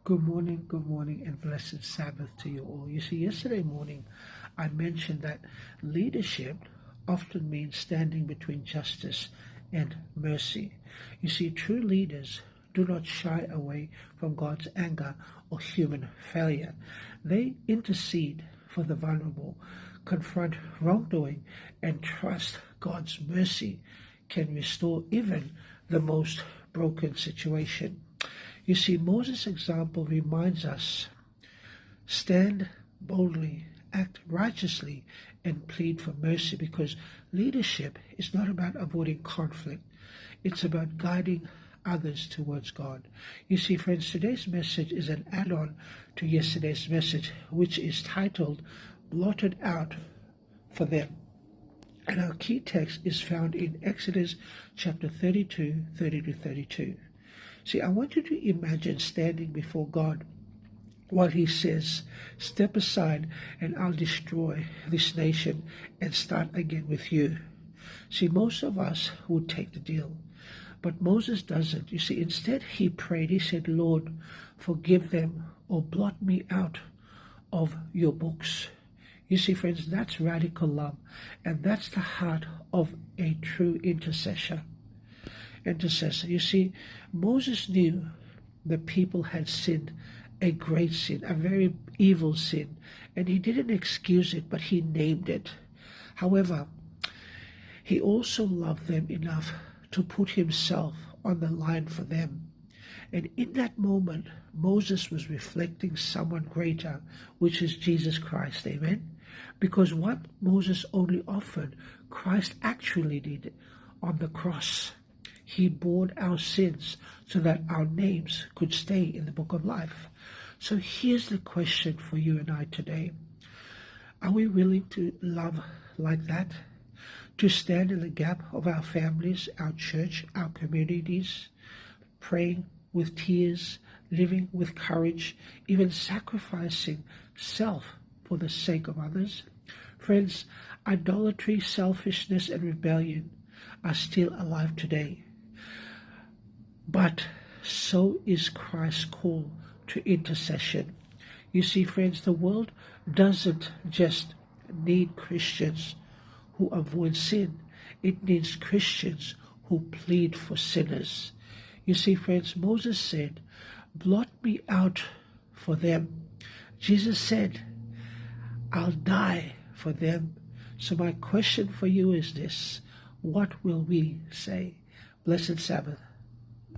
good morning, and blessed Sabbath to you all. You see, yesterday morning I mentioned that leadership often means standing between justice and mercy. You see, true leaders do not shy away from God's anger or human failure. They intercede for the vulnerable, confront wrongdoing, and trust God's mercy can restore even the most broken situation. You see, Moses' example reminds us, stand boldly, act righteously, and plead for mercy, because leadership is not about avoiding conflict. It's about guiding others towards God. You see, friends, today's message is an add-on to yesterday's message, which is titled, Blotted Out for Them. And our key text is found in Exodus chapter 32, 30 to 32. See, I want you to imagine standing before God while he says, step aside and I'll destroy this nation and start again with you. See, most of us would take the deal, but Moses doesn't. You see, instead he prayed. He said, Lord, forgive them or blot me out of your books. You see, friends, that's radical love, and that's the heart of a true intercessor. You see, Moses knew the people had sinned a great sin, a very evil sin, and he didn't excuse it, but he named it. However, he also loved them enough to put himself on the line for them. And in that moment, Moses was reflecting someone greater, which is Jesus Christ. Amen? Because what Moses only offered, Christ actually did on the cross. He bore our sins so that our names could stay in the book of life. So here's the question for you and I today. Are we willing to love like that? To stand in the gap of our families, our church, our communities, praying with tears, living with courage, even sacrificing self for the sake of others? Friends, idolatry, selfishness, and rebellion are still alive today. But so is Christ's call to intercession. You see, friends, the world doesn't just need Christians who avoid sin. It needs Christians who plead for sinners. You see, friends, Moses said, blot me out for them. Jesus said, I'll die for them. So my question for you is this: what will we say? Blessed Sabbath.